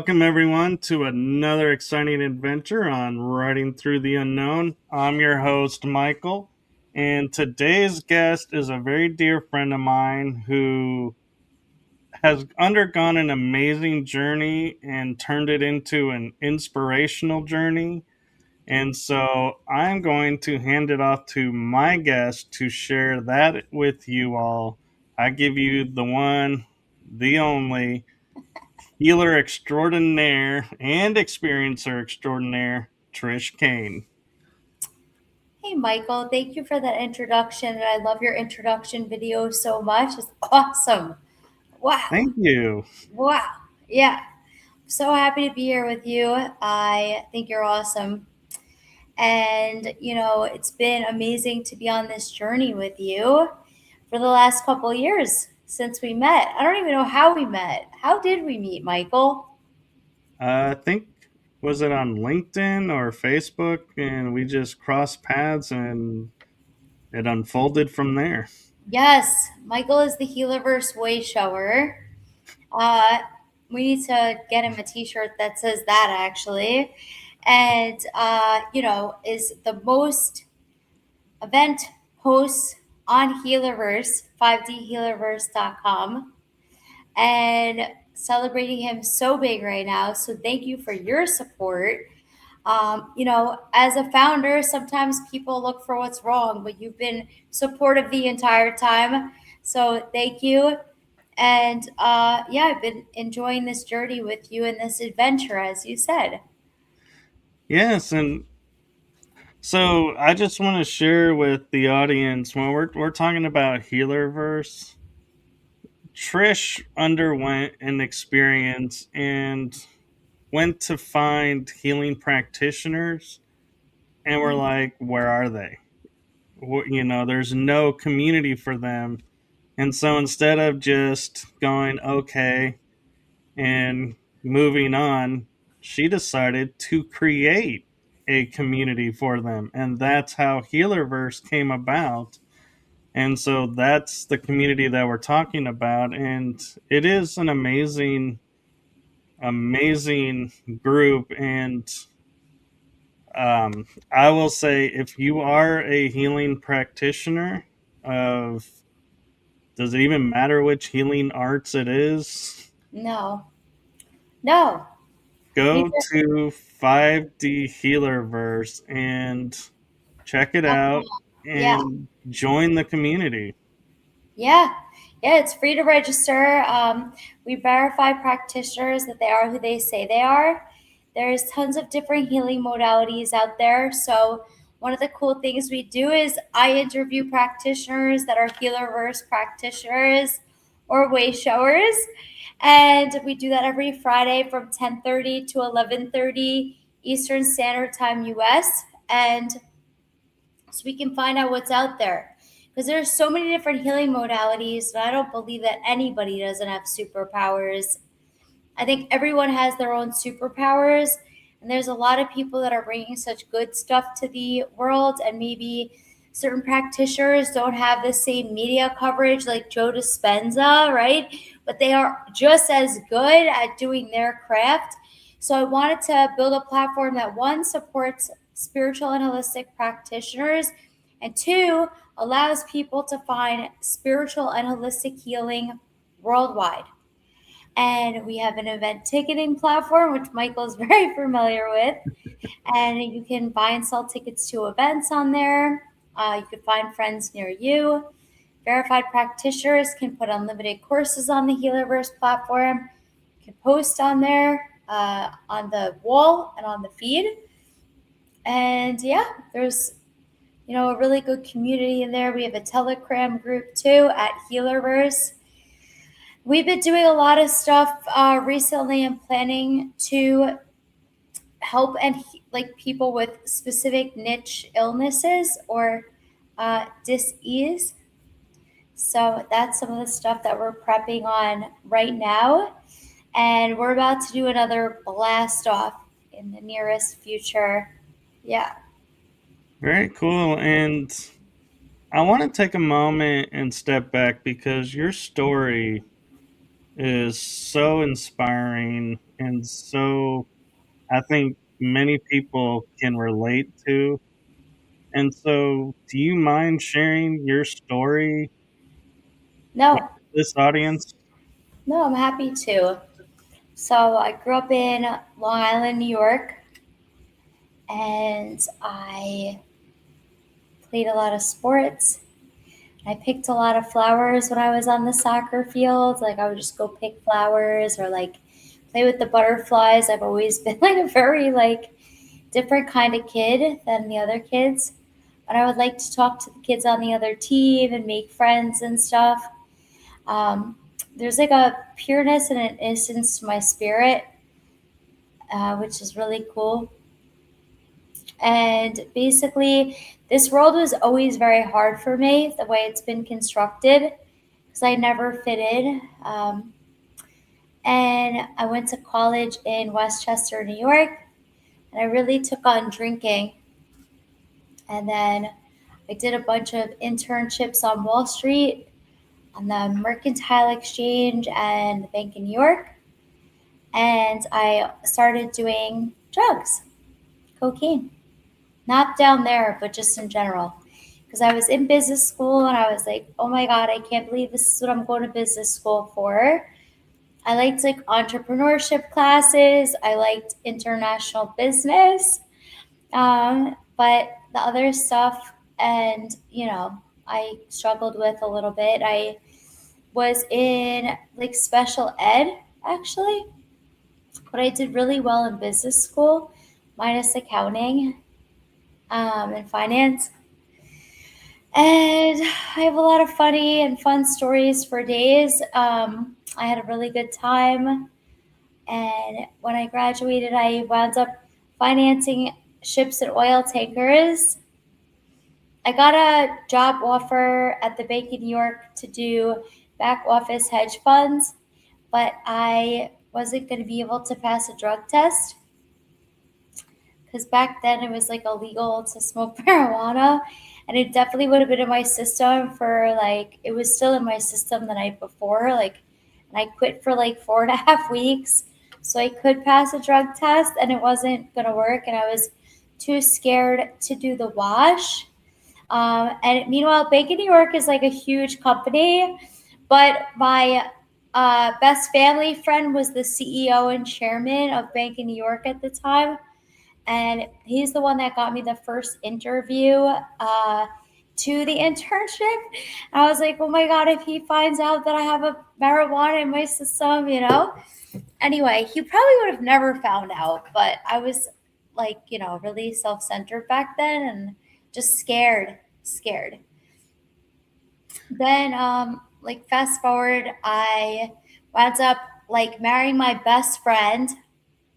Welcome, everyone, to another exciting adventure on Riding Through the Unknown. I'm your host, Michael, and today's guest is a very dear friend of mine who has undergone an amazing journey and turned it into an inspirational journey. And so I'm going to hand it off to my guest to share that with you all. I give you the one, the only healer extraordinaire and experiencer extraordinaire, Trish Kane. Hey, Michael, thank you for that introduction. I love your introduction video so much. It's awesome. Wow. Thank you. Wow. Yeah. So happy to be here with you. I think you're awesome. And, it's been amazing to be on this journey with you for the last couple of years since we met. I don't even know how we met. How did we meet, Michael? I think, was it on LinkedIn or Facebook? And we just crossed paths and it unfolded from there. Yes, Michael is the Healerverse way shower. Uh, we need to get him a T-shirt that says that actually, and is the most event hosts on Healerverse, 5dhealerverse.com, and celebrating him so big right now. So thank you for your support. As a founder, sometimes people look for what's wrong, but you've been supportive the entire time. So thank you. And I've been enjoying this journey with you and this adventure, as you said. Yes, and so I just want to share with the audience when we're talking about Healerverse. Trish underwent an experience and went to find healing practitioners, and we're like, where are they? There's no community for them. And so instead of just going, okay, and moving on, she decided to create a community for them. And that's how Healerverse came about. And so that's the community that we're talking about. And it is an amazing, amazing group. And I will say, if you are a healing practitioner of, does it even matter which healing arts it is? No, no. Go Neither- to 5D Healerverse and check it out Yeah, and join the community. yeah, yeah. It's free to register. We verify practitioners that they are who they say they are. There's tons of different healing modalities out there. So one of the cool things we do is I interview practitioners that are Healerverse practitioners or way showers. And we do that every Friday from 10:30 to 11:30 Eastern Standard Time US. And so we can find out what's out there. Because there's so many different healing modalities, and I don't believe that anybody doesn't have superpowers. I think everyone has their own superpowers, and there's a lot of people that are bringing such good stuff to the world, and maybe certain practitioners don't have the same media coverage like Joe Dispenza, right? But they are just as good at doing their craft. So I wanted to build a platform that, one, supports spiritual and holistic practitioners, and two, allows people to find spiritual and holistic healing worldwide. And we have an event ticketing platform, which Michael is very familiar with. And you can buy and sell tickets to events on there. You can find friends near you. Verified practitioners can put unlimited courses on the Healerverse platform. You can post on there, on the wall and on the feed. And there's a really good community in there. We have a Telegram group too at Healerverse. We've been doing a lot of stuff recently and planning to help people with specific niche illnesses or dis-ease. So that's some of the stuff that we're prepping on right now. And we're about to do another blast off in the nearest future. Yeah. Very cool. And I want to take a moment and step back because your story is so inspiring and so I think many people can relate to. And so, do you mind sharing your story with No, this audience? no, I'm happy to. So I grew up in Long Island, New York, and I played a lot of sports. I picked a lot of flowers when I was on the soccer field. Like I would just go pick flowers or like play with the butterflies. I've always been like a very like different kind of kid than the other kids. But I would like to talk to the kids on the other team and make friends and stuff. Um, there's like a pureness and an innocence to my spirit, which is really cool. And basically, this world was always very hard for me, the way it's been constructed, because I never fit in. And I went to college in Westchester, New York, and I really took on drinking. And then I did a bunch of internships on Wall Street, on the Mercantile Exchange, and the Bank in New York. And I started doing drugs, cocaine. Not down there, but just in general. Because I was in business school and I was like, oh my God, I can't believe this is what I'm going to business school for. I liked like entrepreneurship classes, I liked international business, but the other stuff, and I struggled with a little bit. I was in like special ed actually, but I did really well in business school, minus accounting and finance. And I have a lot of funny and fun stories for days. I had a really good time. And when I graduated, I wound up financing ships and oil tankers. I got a job offer at the Bank of New York to do back office hedge funds, but I wasn't going to be able to pass a drug test because back then it was like illegal to smoke marijuana, and it definitely would have been in my system for like it was still in my system the night before, like, and I quit for like 4.5 weeks so I could pass a drug test, and it wasn't gonna work, and I was too scared to do the wash. And meanwhile, Bank of New York is like a huge company, but my best family friend was the CEO and chairman of Bank of New York at the time, and he's the one that got me the first interview to the internship. And I was like, oh my God, if he finds out that I have a marijuana in my system. Anyway, he probably would have never found out, but I was like, really self centered back then and just scared. Then, like, fast forward, I wound up like marrying my best friend.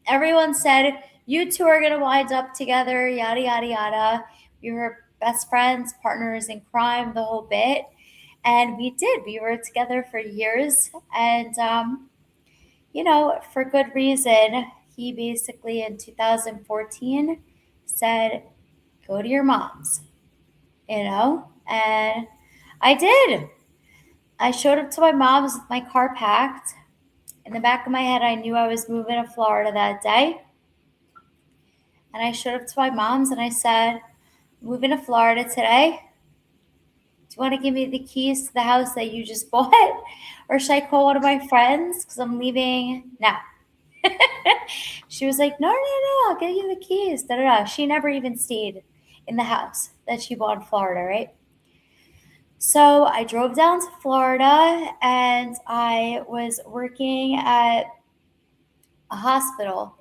Everyone said, you two are going to wind up together, yada, yada, yada. We were best friends, partners in crime, the whole bit. And we did. We were together for years. And, for good reason. He basically in 2014 said, go to your mom's. And I did. I showed up to my mom's with my car packed. In the back of my head, I knew I was moving to Florida that day. And I showed up to my mom's and I said, moving to Florida today. Do you want to give me the keys to the house that you just bought? Or should I call one of my friends? Because I'm leaving now. She was like, no, no, no, I'll give you the keys. Da, da, da. She never even stayed in the house that she bought in Florida, right? So I drove down to Florida and I was working at a hospital.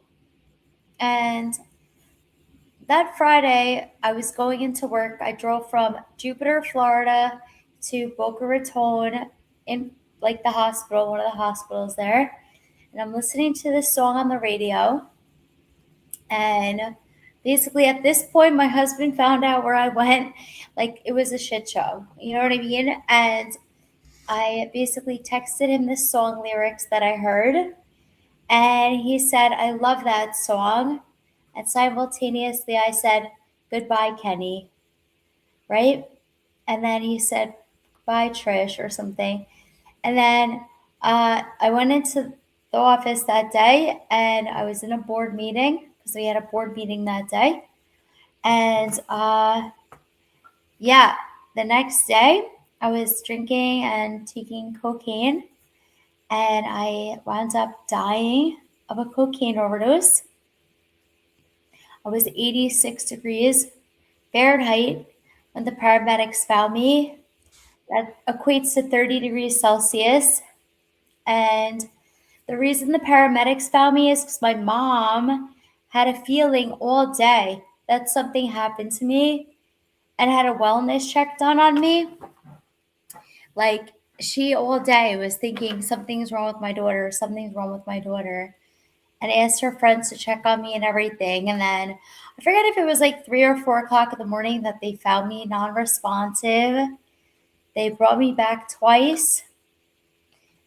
And that Friday, I was going into work. I drove from Jupiter, Florida to Boca Raton in like the hospital, one of the hospitals there. And I'm listening to this song on the radio. And basically, at this point, my husband found out where I went. Like, it was a shit show. You know what I mean? And I basically texted him the song lyrics that I heard. And he said, I love that song. And simultaneously, I said, goodbye, Kenny. Right? And then he said, bye, Trish, or something. And then I went into the office that day, and I was in a board meeting because we had a board meeting that day. And yeah, the next day I was drinking and taking cocaine, and I wound up dying of a cocaine overdose. I was 86 degrees Fahrenheit when the paramedics found me. That equates to 30 degrees Celsius. And the reason the paramedics found me is because my mom had a feeling all day that something happened to me and had a wellness check done on me. Like, she all day was thinking something's wrong with my daughter, something's wrong with my daughter, and asked her friends to check on me and everything. And then I forget if it was like 3 or 4 o'clock in the morning that they found me non responsive. They brought me back twice.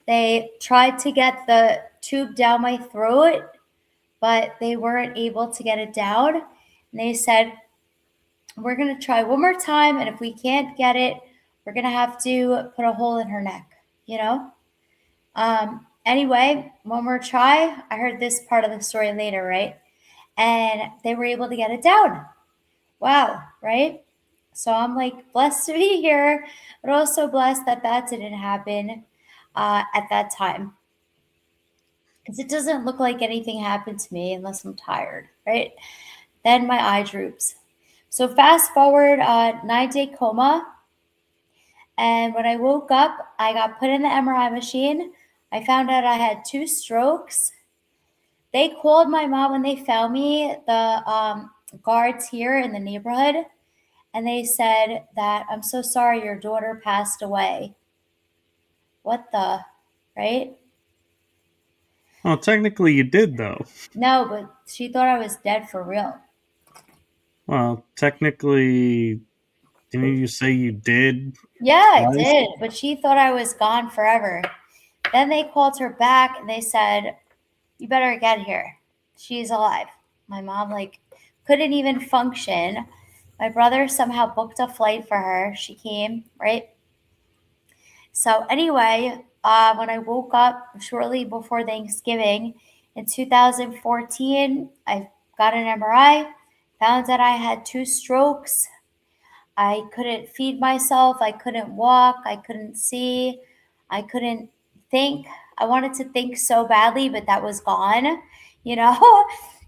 They tried to get the tube down my throat, but they weren't able to get it down. And they said, we're going to try one more time. And if we can't get it, we're going to have to put a hole in her neck, you know? Anyway, one more try. I heard this part of the story later, right? And they were able to get it down. Wow, right? So I'm like blessed to be here, but also blessed that that didn't happen at that time. Because it doesn't look like anything happened to me unless I'm tired, right? Then my eye droops. So fast forward 9-day coma. And when I woke up, I got put in the MRI machine. I found out I had 2 strokes. They called my mom when they found me, the guards here in the neighborhood, and they said that, I'm so sorry, your daughter passed away. What the, right? Well, technically you did, though. No, but she thought I was dead for real. Well, technically, didn't you say you did Yeah, I twice? did, but she thought I was gone forever. Then they called her back and they said, you better get here. She's alive. My mom, like, couldn't even function. My brother somehow booked a flight for her. She came, right? So, anyway, when I woke up shortly before Thanksgiving in 2014, I got an MRI, found that I had 2 strokes. I couldn't feed myself. I couldn't walk. I couldn't see. I couldn't think. I wanted to think so badly, but that was gone, you know?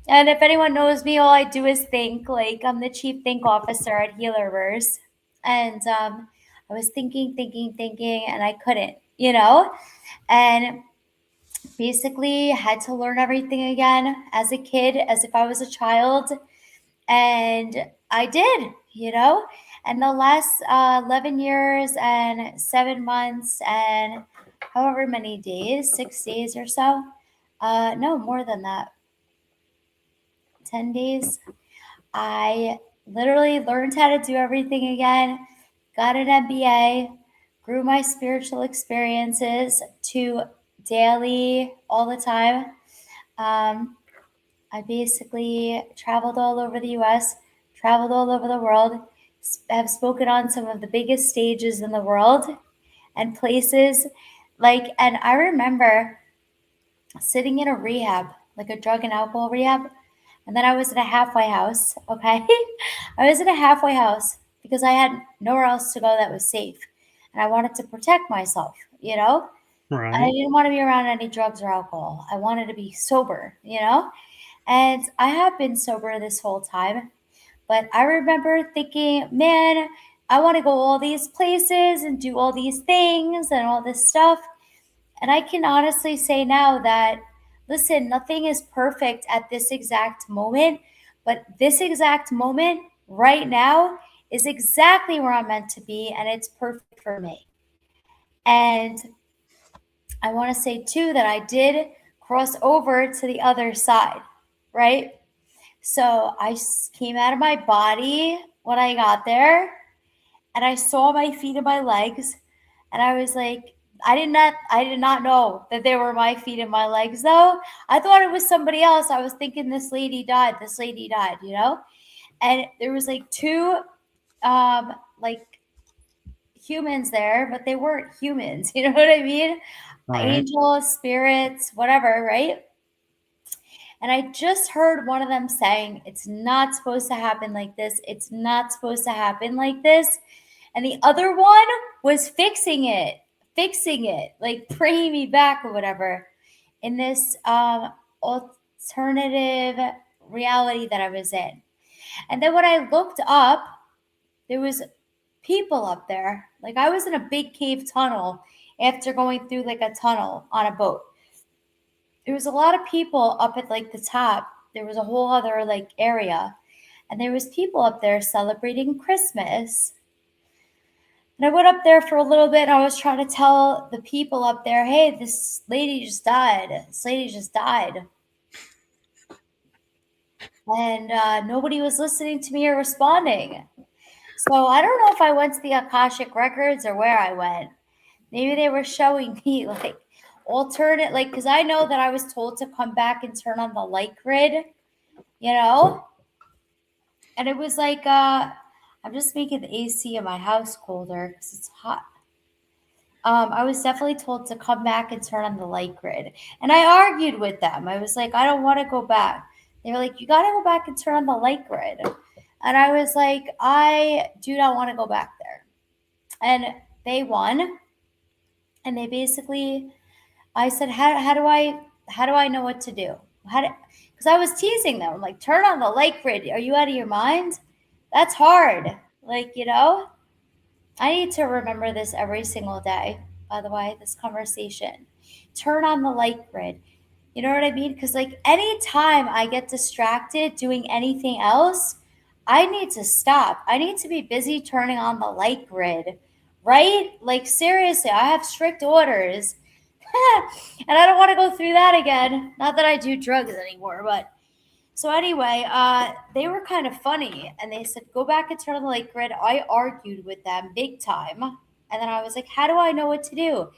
And if anyone knows me, all I do is think. Like, I'm the chief think officer at Healerverse. And I was thinking, and I couldn't, you know? And basically had to learn everything again as a kid, as if I was a child. And I did, you know? And the last 11 years and 7 months and however many days, 6 days or so, no, more than that, 10 days, I literally learned how to do everything again, got an MBA, grew my spiritual experiences to daily, all the time. Um, I basically traveled all over the US, traveled all over the world, have spoken on some of the biggest stages in the world and places. Like, and I remember sitting in a rehab, like a drug and alcohol rehab. And then I was in a halfway house, okay? I was in a halfway house because I had nowhere else to go that was safe. And I wanted to protect myself, you know? I Right. didn't want to be around any drugs or alcohol. I wanted to be sober, you know? And I have been sober this whole time. But I remember thinking, man, I want to go all these places and do all these things and all this stuff. And I can honestly say now that, listen, nothing is perfect at this exact moment, but this exact moment right now is exactly where I'm meant to be, and it's perfect for me. And I want to say too that I did cross over to the other side, right? So I came out of my body when I got there, and I saw my feet and my legs, and I was like, I did not know that they were my feet and my legs though. I thought it was somebody else. I was thinking this lady died, you know? And there was like two like humans there, but they weren't humans. You know what I mean? All right. Angels, spirits, whatever, right? And I just heard one of them saying, it's not supposed to happen like this. It's not supposed to happen like this. And the other one was fixing it, like bringing me back or whatever in this alternative reality that I was in. And then when I looked up, there was people up there. Like I was in a big cave tunnel after going through like a tunnel on a boat. There was a lot of people up at like the top. There was a whole other like area, and there was people up there celebrating Christmas. And I went up there for a little bit and I was trying to tell the people up there, hey, this lady just died. This lady just died. And nobody was listening to me or responding. So I don't know if I went to the Akashic Records or where I went. Maybe they were showing me like alternate, like, because I know that I was told to come back and turn on the light grid, you know? And it was like, I'm just making the AC in my house colder because it's hot. I was definitely told to come back and turn on the light grid. And I argued with them. I was like, I don't want to go back. They were like, you got to go back and turn on the light grid. And I was like, I do not want to go back there. And they won. And they basically, I said, how do I know what to do? Because I was teasing them. I'm like, turn on the light grid. Are you out of your mind? That's hard. Like, I need to remember this every single day, by the way, this conversation. Turn on the light grid. You know what I mean? Because, like, anytime I get distracted doing anything else, I need to stop. I need to be busy turning on the light grid, right? Like, seriously, I have strict orders. And I don't want to go through that again. Not that I do drugs anymore, but so anyway, they were kind of funny, and they said, "Go back and turn on the light grid." I argued with them big time, and then I was like, "How do I know what to do?" And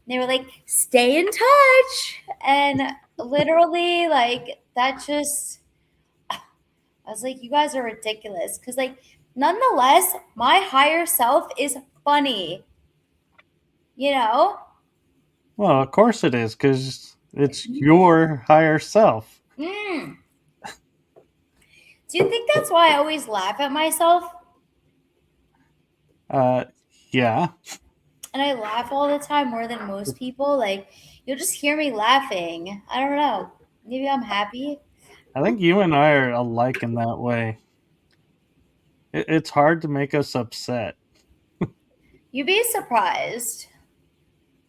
they were like, "Stay in touch," and literally, like that just, I was like, "You guys are ridiculous," because like, nonetheless, my higher self is funny, you know. Well, of course it is, because it's your higher self. Mm. Do you think that's why I always laugh at myself? Uh, yeah. And I laugh all the time more than most people. Like you'll just hear me laughing. I don't know. Maybe I'm happy. I think you and I are alike in that way. It's hard to make us upset. You'd be surprised.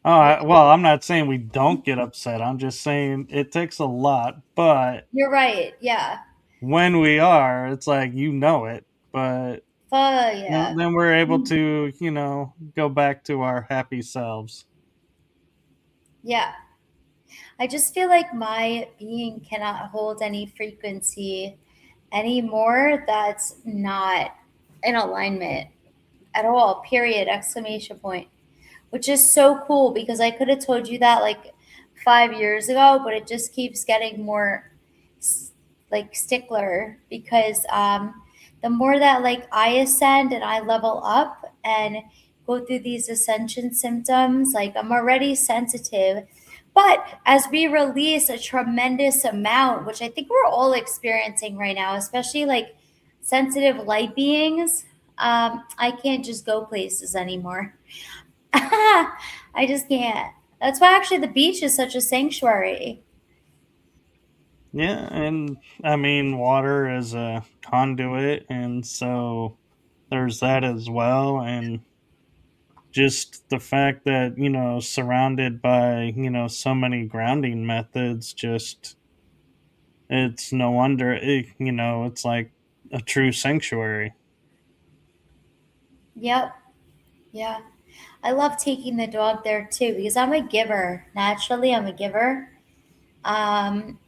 Oh, well, I'm not saying we don't get upset. I'm just saying it takes a lot. But You're right. Yeah. when we are, it's like it. But Yeah. then we're able to, go back to our happy selves. Yeah. I just feel like my being cannot hold any frequency anymore that's not in alignment at all. Period. Exclamation point. Which is so cool because I could have told you that like 5 years ago, but it just keeps getting more like stickler because the more that like I ascend and I level up and go through these ascension symptoms, like I'm already sensitive. But as we release a tremendous amount, which I think we're all experiencing right now, especially like sensitive light beings, I can't just go places anymore. I just can't. That's why actually the beach is such a sanctuary. Yeah, and I mean, water is a conduit, and so there's that as well. And just the fact that, surrounded by, so many grounding methods, just it's no wonder, it's like a true sanctuary. Yep. Yeah. I love taking the dog there too because I'm a giver. Naturally, I'm a giver. Um,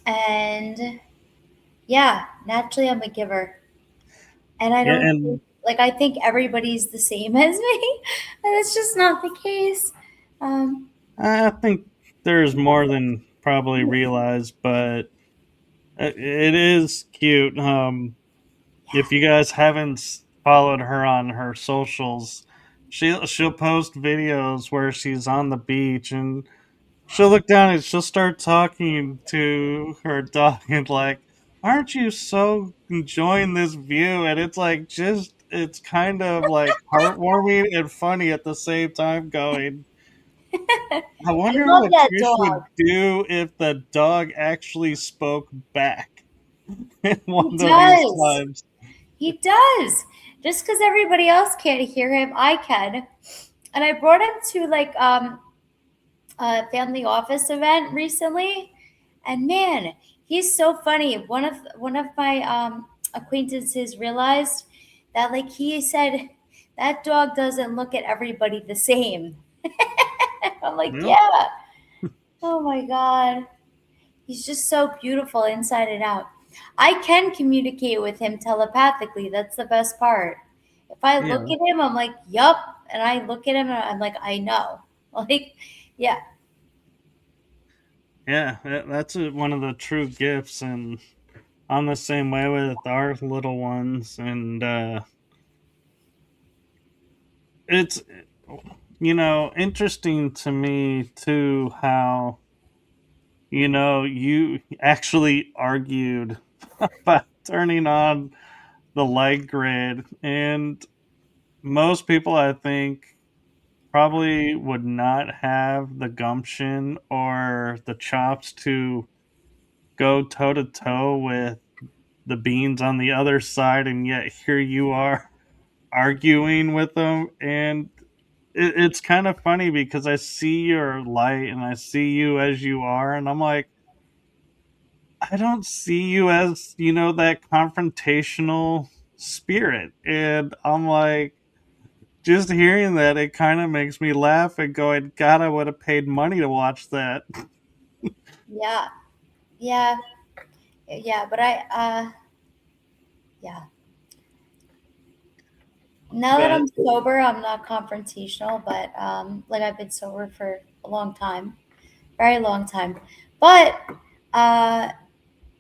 and yeah, naturally, I'm a giver. And I Yeah, don't and like, I think everybody's the same as me. And it's just not the case. Um, I think there's more than probably realized, but it is cute. If you guys haven't followed her on her socials, she'll post videos where she's on the beach and she'll look down and she'll start talking to her dog and like, aren't you so enjoying this view? And it's like just it's kind of like heartwarming and funny at the same time going, I I wonder love what that Trish dog. would do if the dog actually spoke back in He one of these does. times. He does. Just because everybody else can't hear him, I can. And I brought him to like a family office event recently, and man, he's so funny. One of my acquaintances realized that like he said that dog doesn't look at everybody the same. I'm like, Yep. yeah. Oh my god. He's just so beautiful inside and out. I can communicate with him telepathically. That's the best part. If I look Yeah. at him, I'm like, yup. And I look at him and I'm like, I know. Like, yeah, Yeah, that's one of the true gifts, and I'm the same way with our little ones, and it's interesting to me too how you actually argued about turning on the light grid, and most people I think probably would not have the gumption or the chops to go toe to toe with the beans on the other side, and yet here you are arguing with them. And it's kind of funny because I see your light and I see you as you are, and I'm like, I don't see you as that confrontational spirit. And I'm like, just hearing that, it kind of makes me laugh and going, God, I would have paid money to watch that. yeah, yeah, yeah. But yeah. Now that But I'm sober, I'm not confrontational, but like I've been sober for a long time, very long time. But uh,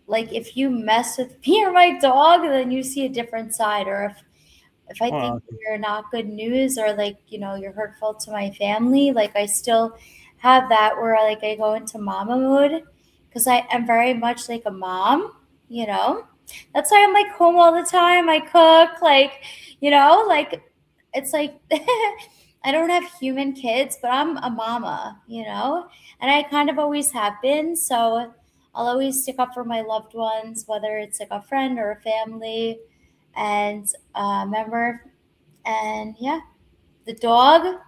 like if you mess with me or my dog, then you see a different side. Or if I think well, you're not good news or like, you're hurtful to my family, like I still have that where like I go into mama mode because I am very much like a mom, you know? That's why I'm like home all the time. I cook, like, like it's like I don't have human kids, but I'm a mama, and I kind of always have been. So I'll always stick up for my loved ones, whether it's like a friend or a family and member. And yeah, the dog,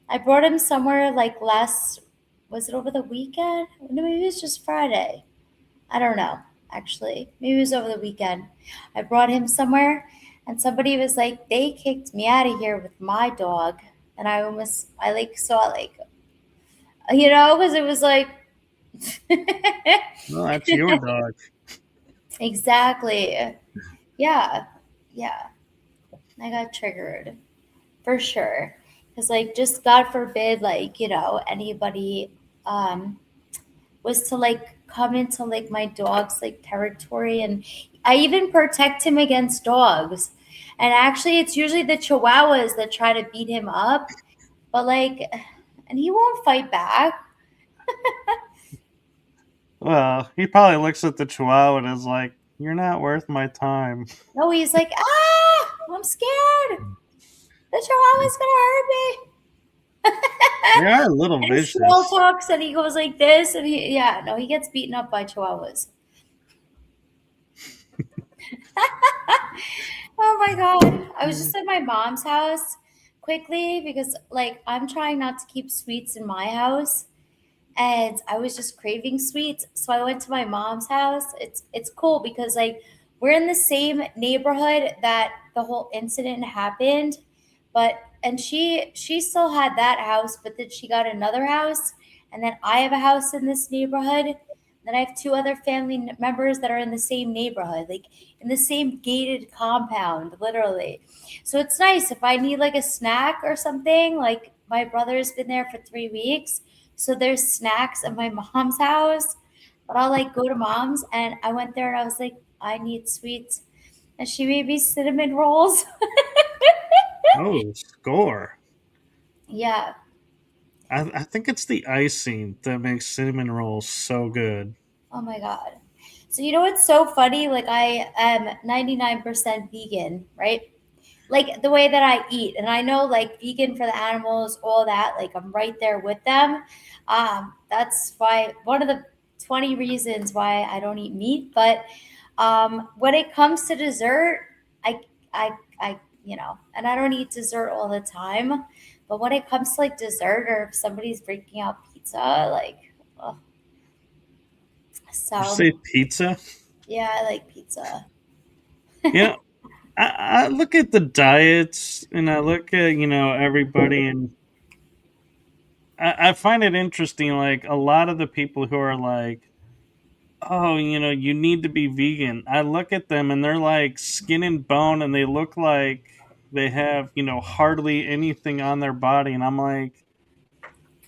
I brought him somewhere like was it over the weekend? No, maybe it was just Friday. I don't know, actually. Maybe it was over the weekend. I brought him somewhere and somebody was like, they kicked me out of here with my dog. And I like saw like, because it was like, well, that's your dog. exactly. Yeah. Yeah. I got triggered. For sure. Because, like, just God forbid, like, anybody um, was to, like, come into, like, my dog's, like, territory. And I even protect him against dogs. And actually, it's usually the chihuahuas that try to beat him up. But, like, and he won't fight back. Well, he probably looks at the chihuahua and is like, you're not worth my time. No, he's like, ah, I'm scared. The chihuahua's going to hurt me. They are a little And he small vicious. talks and he goes like this. And yeah, no, he gets beaten up by chihuahuas. Oh my god. I was just at my mom's house quickly because like I'm trying not to keep sweets in my house and I was just craving sweets. So I went to my mom's house. It's cool because like we're in the same neighborhood that the whole incident happened, but and she still had that house, but then she got another house and then I have a house in this neighborhood. Then I have two other family members that are in the same neighborhood, like in the same gated compound, literally. So it's nice if I need like a snack or something. Like my brother's been there for 3 weeks, so there's snacks at my mom's house. But I'll like go to mom's, and I went there and I was like, I need sweets, and she made me cinnamon rolls. Oh, score. Yeah. I think it's the icing that makes cinnamon rolls so good. Oh my God. So you know what's so funny? Like I am 99% vegan, right? Like the way that I eat. And I know like vegan for the animals, all that, like I'm right there with them. That's why one of the 20 reasons why I don't eat meat. But when it comes to dessert, I, and I don't eat dessert all the time. But when it comes to like dessert or if somebody's breaking out pizza, like, ugh. You So say pizza? yeah, I like pizza. You know, I look at the diets and I look at, everybody, and I find it interesting. Like a lot of the people who are like, oh, you need to be vegan. I look at them and they're like skin and bone and they look like they have, hardly anything on their body. And I'm like,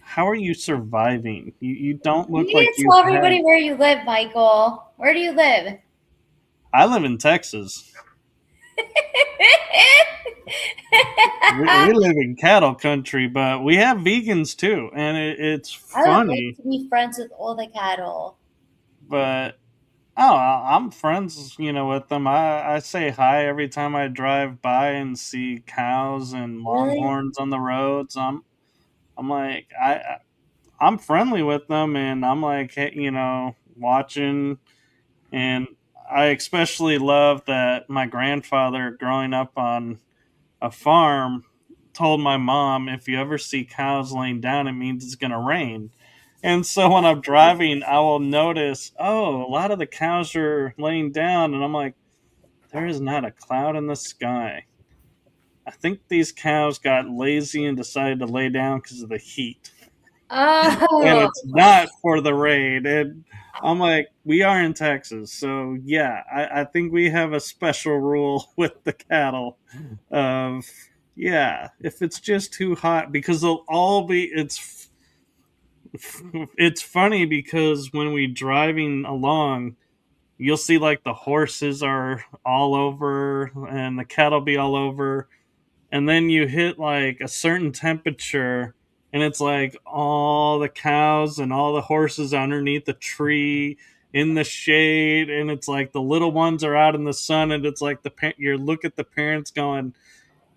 how are you surviving? You don't You look like need to you tell have. everybody where you live, Michael. Where do you live? I live in Texas. We live in cattle country, but we have vegans too. And it's I would love funny, to be friends with all the cattle. but oh, I'm friends, with them. I say hi every time I drive by and see cows and Really? longhorns on the roads. I'm like I'm friendly with them, and I'm like, hey, watching. And I especially love that my grandfather, growing up on a farm, told my mom, if you ever see cows laying down, it means it's going to rain. And so when I'm driving, I will notice, oh, a lot of the cows are laying down. And I'm like, there is not a cloud in the sky. I think these cows got lazy and decided to lay down because of the heat. And Oh, it's not for the rain. And I'm like, we are in Texas. So, yeah, I think we have a special rule with the cattle of, yeah, if it's just too hot, because they'll all be, it's funny because when we driving along, you'll see like the horses are all over and the cattle be all over, and then you hit like a certain temperature and it's like all the cows and all the horses underneath the tree in the shade, and it's like the little ones are out in the sun, and it's like you look at the parents going,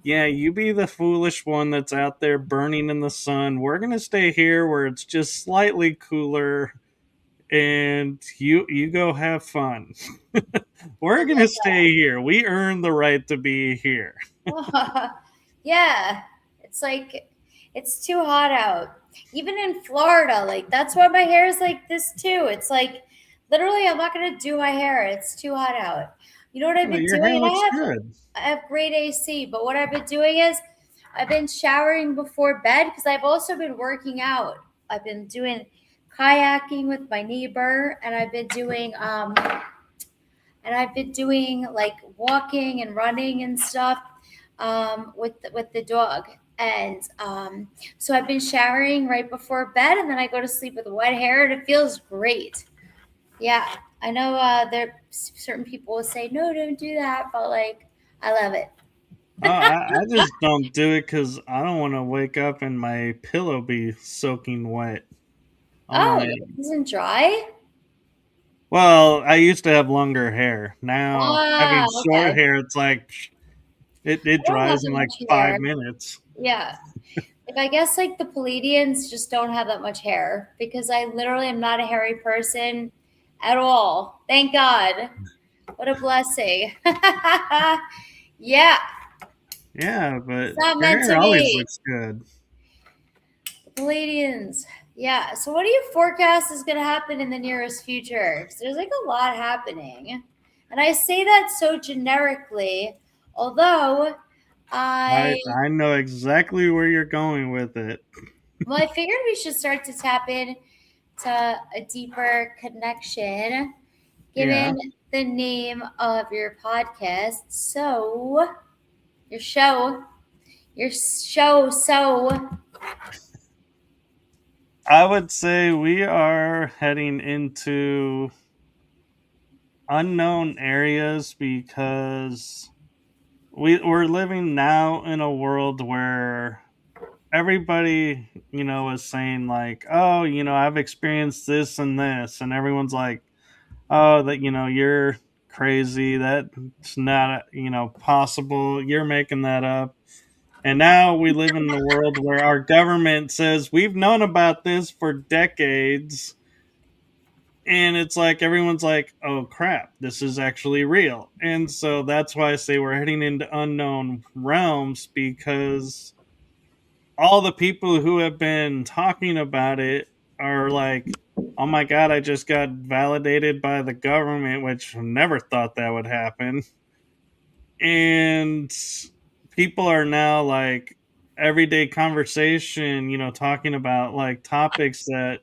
yeah, you be the foolish one that's out there burning in the sun. We're going to stay here where it's just slightly cooler, and you go have fun. I We're going to love stay here. We earned the right to be here. that. Yeah, it's like it's too hot out. Even in Florida, like that's why my hair is like this too. It's like literally, I'm not gonna do my hair. It's too hot out. You know what I've Well, been your hair doing? looks good. I have great AC, but what I've been doing is I've been showering before bed because I've also been working out. I've been doing kayaking with my neighbor, and I've been doing like walking and running and stuff with the dog. And so I've been showering right before bed, and then I go to sleep with wet hair, and it feels great. Yeah, I know there certain people will say no, don't do that, but like I love it. I just don't do it because I don't want to wake up and my pillow be soaking wet. I'm Oh, like, it isn't dry. well, I used to have longer hair. Now Ah, having okay. short hair, it's like it I don't have dries in that like much hair. 5 minutes. Yeah. Like I guess like the Palladians just don't have that much hair because I literally am not a hairy person at all. Thank God. What a blessing. Yeah, Yeah, it's but not your meant hair to always be. looks good. The Palladians. Yeah. So what do you forecast is going to happen in the nearest future? Because there's like a lot happening. And I say that so generically, although I I I know exactly where you're going with it. well, I figured we should start to tap in to a deeper connection Yeah. given the name of your podcast. So, your show, your show, so I would say we are heading into unknown areas because we're living now in a world where everybody, was saying like, oh, I've experienced this and this, and everyone's like, oh, that, you're crazy. That's not, possible. You're making that up. And now we live in the world where our government says we've known about this for decades. And it's like everyone's like, oh crap, this is actually real. And so that's why I say we're heading into unknown realms, because all the people who have been talking about it are like, oh my god, I just got validated by the government, which I never thought that would happen. And people are now like everyday conversation, talking about like topics that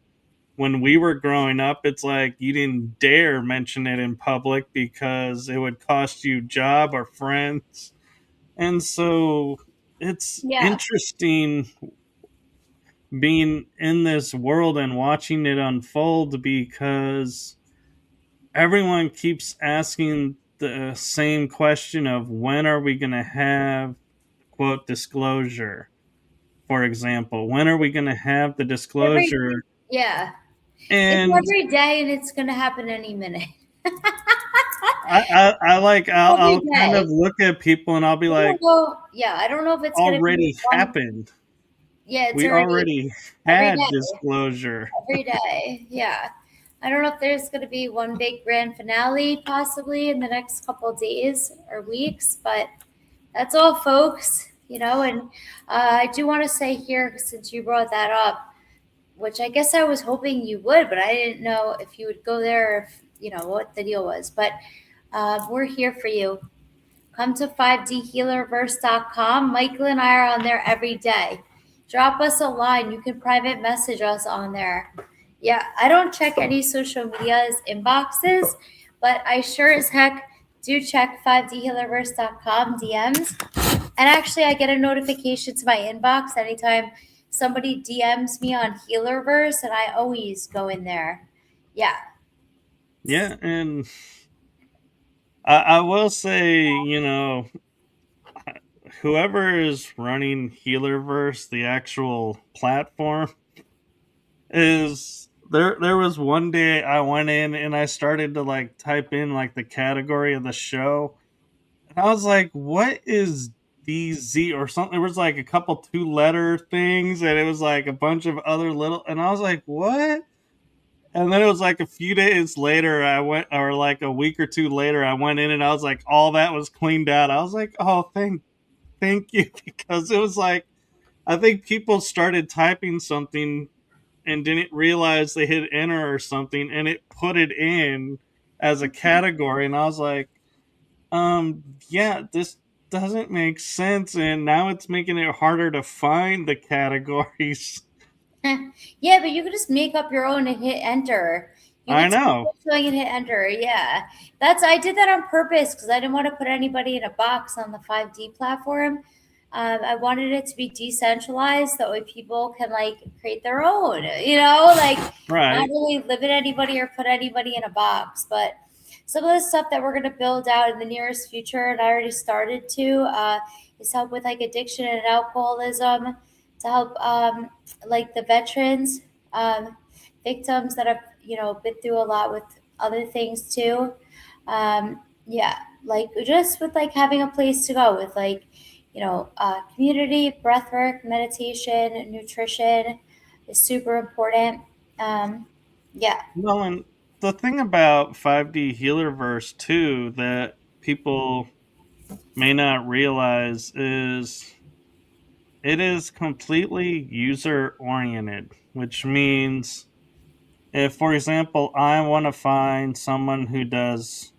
when we were growing up, it's like you didn't dare mention it in public because it would cost you job or friends. And so it's Yeah. interesting being in this world and watching it unfold, because everyone keeps asking the same question of when are we going to have quote disclosure, for example, when are we going to have the Every disclosure. yeah. It's And every day and it's gonna happen any minute. I like Every I'll kind of day. look at people and I'll be I don't like, know. Yeah, I don't know if it's gonna be already one. happened. Yeah, it's We already already every had day. disclosure. Every day. Yeah. I don't know if there's gonna be one big grand finale possibly in the next couple of days or weeks, but that's all, folks. And I do want to say here, since you brought that up, which I guess I was hoping you would, but I didn't know if you would go there or if, what the deal was. But we're here for you. Come to 5dhealerverse.com. Michael and I are on there every day. Drop us a line. You can private message us on there. Yeah, I don't check any social media's inboxes, but I sure as heck do check 5dhealerverse.com DMs. And actually, I get a notification to my inbox anytime somebody DMs me on Healerverse, and I always go in there. Yeah. Yeah, and I will say, whoever is running Healerverse, the actual platform, is there was one day I went in and I started to like type in like the category of the show. And I was like, what is DZ or something? There was like a couple two-letter things, and it was like a bunch of other little, and I was like, what? And then it was like a few days later, I went, or like a week or two later, I went in and I was like, all that was cleaned out. I was like, oh, thank you, because it was like, I think people started typing something and didn't realize they hit enter or something, and it put it in as a category, and I was like, yeah, this doesn't make sense, and now it's making it harder to find the categories. Yeah, but you could just make up your own and hit enter. You I could type know, something and hit enter. Yeah, I did that on purpose because I didn't want to put anybody in a box on the 5D platform. I wanted it to be decentralized, that way people can like create their own. Like not right? really limit anybody or put anybody in a box. But some of the stuff that we're going to build out in the nearest future, and I already started to, is help with like addiction and alcoholism, to help like the veterans, victims that have been through a lot with other things too. Yeah, like just with like having a place to go with like community, breathwork, meditation, nutrition is super important. Um, yeah. Well, and the thing about 5D Healerverse too that people may not realize is it is completely user oriented, which means if, for example, I want to find someone who does,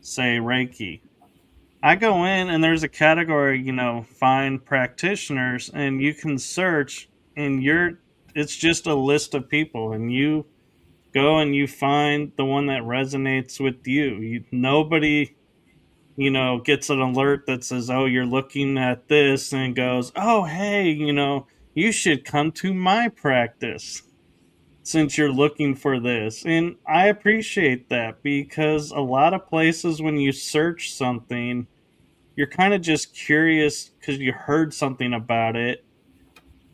say, Reiki, I go in and there's a category, find practitioners, and you can search, and it's just a list of people, and you go and you find the one that resonates with nobody, gets an alert that says, oh, you're looking at this, and goes, oh, hey, you should come to my practice since you're looking for this. And I appreciate that, because a lot of places when you search something, you're kind of just curious because you heard something about it,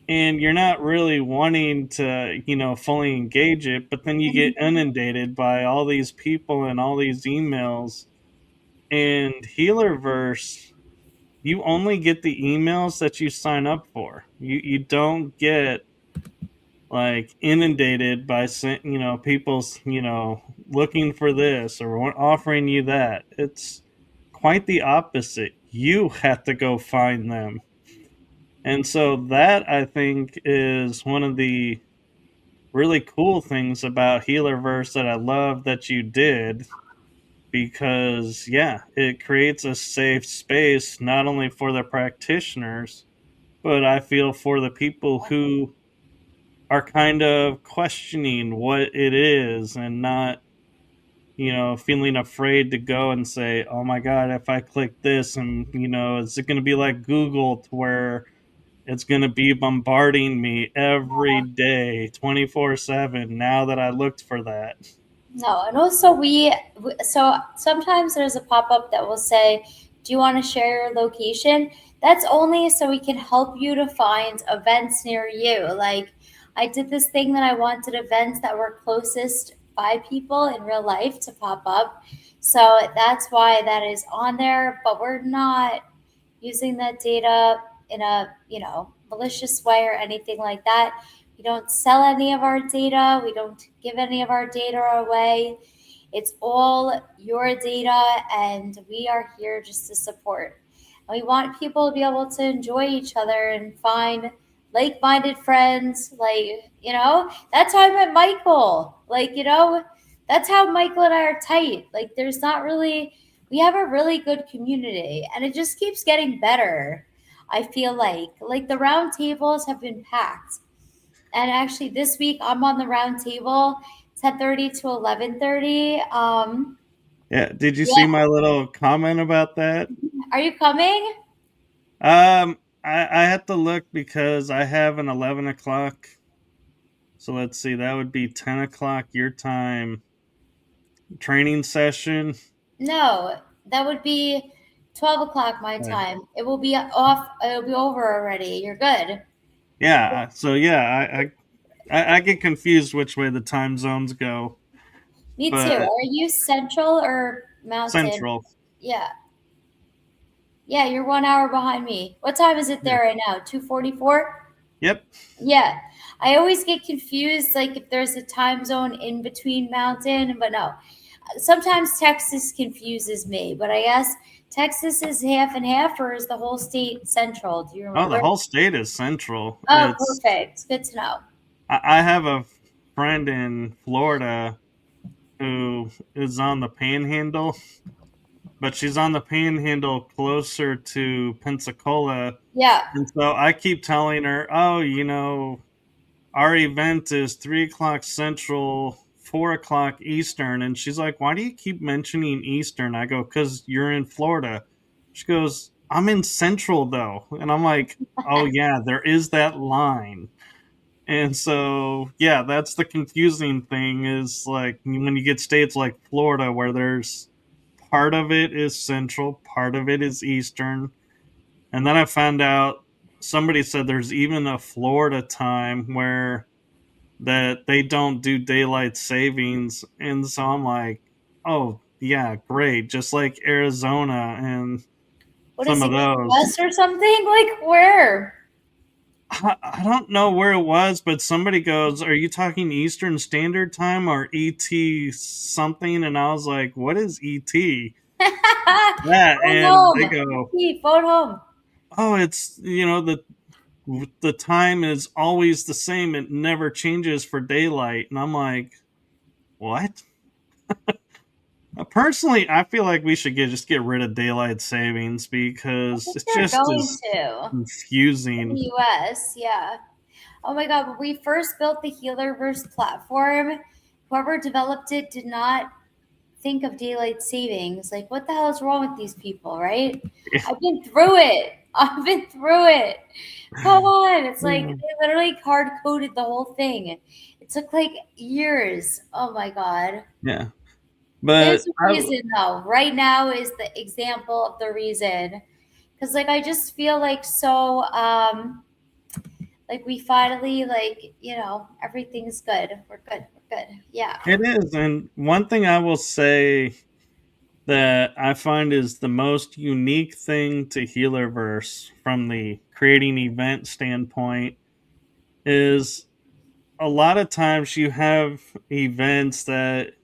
and you're not really wanting to, fully engage it, but then you get inundated by all these people and all these emails. And Healerverse, you only get the emails that you sign up for. You don't get like inundated by people's looking for this or offering you that. It's quite the opposite. You have to go find them. And so that, I think, is one of the really cool things about Healerverse that I love that you did, because yeah, it creates a safe space not only for the practitioners, but I feel for the people who are kind of questioning what it is and not, feeling afraid to go and say, oh my God, if I click this, and, is it going to be like Google to where it's going to be bombarding me every day, 24/7, now that I looked for that? No, and also so sometimes there's a pop-up that will say, "Do you want to share your location?" That's only so we can help you to find events near you. Like I did this thing that I wanted events that were closest by people in real life to pop up. So that's why that is on there, but we're not using that data in a, malicious way or anything like that. We don't sell any of our data. We don't give any of our data away. It's all your data, and we are here just to support. And we want people to be able to enjoy each other and find like-minded friends. Like, that's how I met Michael. Like, that's how Michael and I are tight. Like, there's not really, we have a really good community, and it just keeps getting better. I feel like the round tables have been packed, and actually this week I'm on the round table 10:30 to 11:30. Yeah, did you see Yeah, my little comment about that? are you coming? I have to look because I have an 11 o'clock. So let's see, that would be 10 o'clock your time training session. No, that would be 12 o'clock my Yeah. time. It will be off. It'll be over already. You're good. Yeah. So yeah, I get confused which way the time zones go, Me too. but Are you central or mountain? central. Yeah. Yeah, you're 1 hour behind me. What time is it Yeah. there right now? 2:44? Yep. Yeah. I always get confused, like if there's a time zone in between mountain, but no. Sometimes Texas confuses me, but I guess Texas is half and half, or is the whole state central? Do you Oh, the remember? whole state is central. Oh, It's perfect. Good to know. I have a friend in Florida who is on the Panhandle, but she's on the Panhandle closer to Pensacola, Yeah. and so I keep telling her, "Oh, our event is 3 o'clock Central, 4 o'clock Eastern," and she's like, "Why do you keep mentioning Eastern?" I go, "Because you're in Florida." She goes, "I'm in Central though," and I'm like, "Oh yeah, there is that line." And so, yeah, that's the confusing thing, is like when you get states like Florida where there's part of it is central, part of it is eastern. And then I found out somebody said there's even a Florida time where that they don't do daylight savings. And so I'm like, oh, yeah, great. Just like Arizona and What some is of it, those. US or something? Like where? I don't know where it was, but somebody goes, "Are you talking Eastern Standard Time or ET something?" And I was like, "What is ET?" That, Phone and home. they go, Phone home. "Oh, it's the time is always the same. It never changes for daylight." And I'm like, "What?" Personally, I feel like we should just get rid of daylight savings I because think it they're just going is to in confusing. the US. Yeah. Oh my God. When we first built the Healerverse platform, whoever developed it did not think of daylight savings. Like, what the hell is wrong with these people, right? I've been through it. I've been through it. Come on. It's like they literally hard coded the whole thing. It took like years. Oh my God. Yeah, There's but a reason though. Right now is the example of the reason. Because like I just feel like so Like we finally, like, everything's good. We're good. We're good. Yeah. It is. And one thing I will say that I find is the most unique thing to Healerverse from the creating event standpoint is a lot of times you have events that,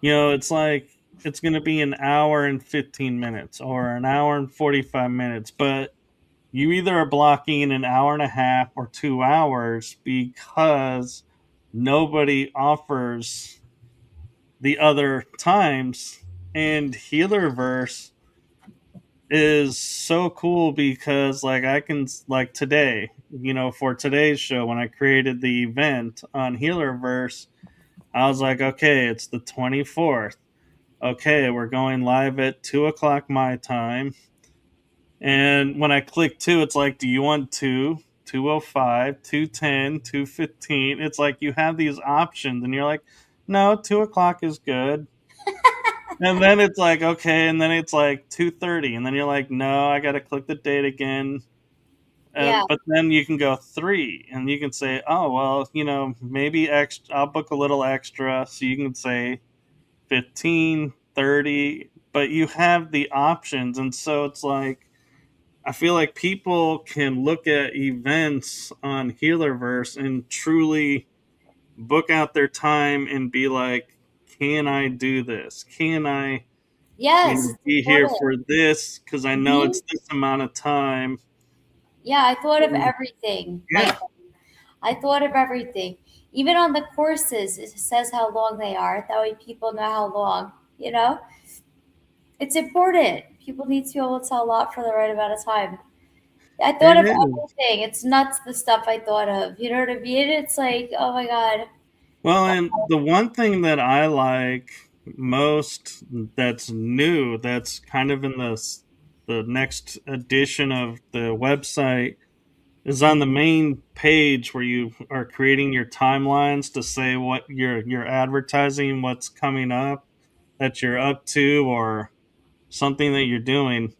it's like it's going to be an hour and 15 minutes or an hour and 45 minutes, but you either are blocking an hour and a half or 2 hours because nobody offers the other times. And Healerverse is so cool because, like, I can, like, today, for today's show, when I created the event on Healerverse, I was like, okay, it's the 24th. Okay, we're going live at 2 o'clock my time. And when I click two, it's like, do you want 2:05, 2:10, 2:15? It's like you have these options, and you're like, no, 2 o'clock is good. And then it's like, okay, and then it's like 2:30, and then you're like, no, I got to click the date again. Yeah. But then you can go three, and you can say, oh, well, maybe extra, I'll book a little extra. So you can say 15, 30, but you have the options. And so it's like, I feel like people can look at events on Healerverse and truly book out their time and be like, can I do this? Can I, Yes, it's be here important. for this? Because I know Mhm. it's this amount of time. Yeah, I thought of And everything, yeah, Michael. I thought of everything. Even on the courses, it says how long they are. That way people know how long, It's important. People need to be able to tell a lot for the right amount of time. I thought it of is. everything. It's nuts the stuff I thought of. You know what I mean? It's like, oh my God. Well, and the one thing that I like most that's new, that's kind of in the next edition of the website, is on the main page where you are creating your timelines to say what you're advertising, what's coming up that you're up to, or something that you're doing.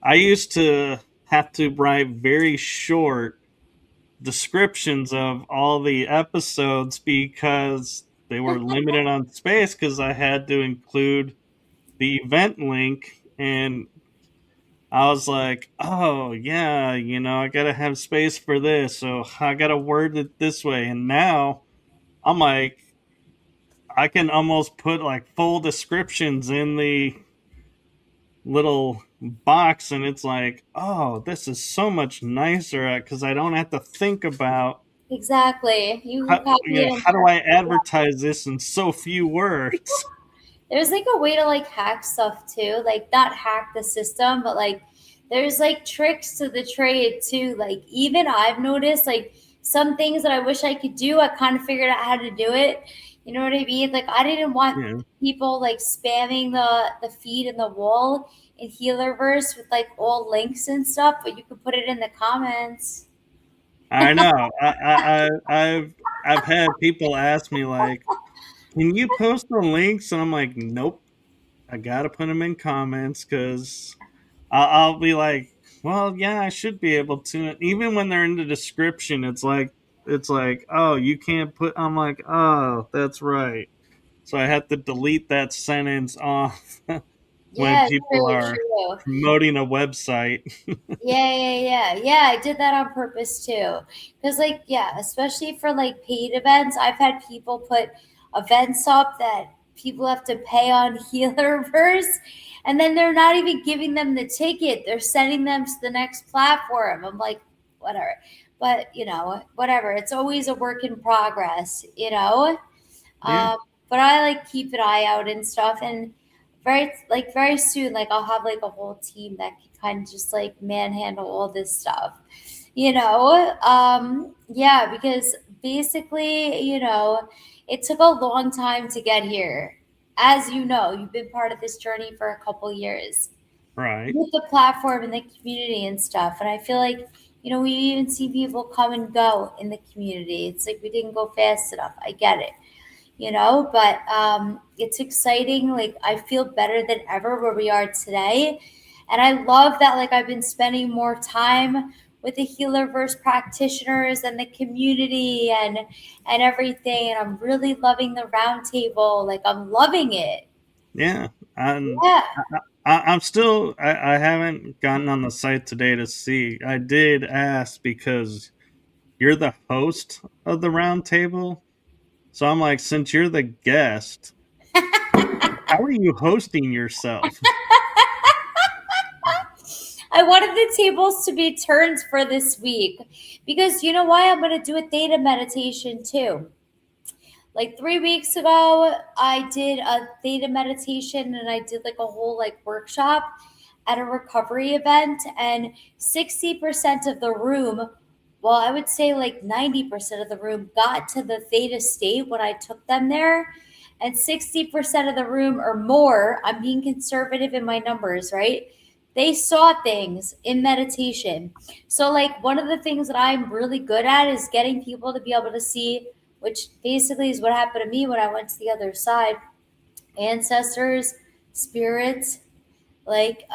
I used to have to write very short descriptions of all the episodes because they were limited on space, because I had to include the event link. And I was like, oh, yeah, I got to have space for this. So I got to word it this way. And now I'm like, I can almost put like full descriptions in the little box. And it's like, oh, this is so much nicer because I don't have to think about Exactly. You copy it and how do I paste. advertise this in so few words? There's like a way to like hack stuff too. Like not hack the system, but like there's like tricks to the trade too. Like even I've noticed like some things that I wish I could do, I kind of figured out how to do it. You know what I mean? Like I didn't want Yeah, people like spamming the feed and the wall in Healerverse with like all links and stuff, but you could put it in the comments. I know. I've had people ask me like, "Can you post the links?" And I'm like, "Nope, I gotta put them in comments because I'll be like, well, yeah, I should be able to." Even when they're in the description, it's like, oh, you can't put. I'm like, oh, that's right. So I have to delete that sentence off when Yeah, people true, are true. promoting a website. Yeah. I did that on purpose too. Because, like, yeah, especially for like paid events, I've had people put events up that people have to pay on Healerverse, and then they're not even giving them the ticket. They're sending them to the next platform. I'm like, whatever. But, whatever. It's always a work in progress. Yeah. But I like keep an eye out and stuff. And very soon, like I'll have like a whole team that can kind of just like manhandle all this stuff. Yeah, because basically, it took a long time to get here. As you know, you've been part of this journey for a couple years Right. with the platform and the community and stuff. And I feel like, we even see people come and go in the community. It's like we didn't go fast enough. I get it, but it's exciting. Like I feel better than ever where we are today. And I love that like I've been spending more time with the Healerverse practitioners and the community and everything. And I'm really loving the roundtable. Like I'm loving it. Yeah, and Yeah. I'm still. I haven't gotten on the site today to see. I did ask because you're the host of the round table, so I'm like, since you're the guest, how are you hosting yourself? I wanted the tables to be turned for this week because you know why? I'm going to do a theta meditation too. Like 3 weeks ago, I did a theta meditation and I did like a whole like workshop at a recovery event, and 60% of the room, well, I would say like 90% of the room got to the theta state when I took them there. And 60% of the room or more, I'm being conservative in my numbers, right? They saw things in meditation. So, like, one of the things that I'm really good at is getting people to be able to see, which basically is what happened to me when I went to the other side, ancestors, spirits, like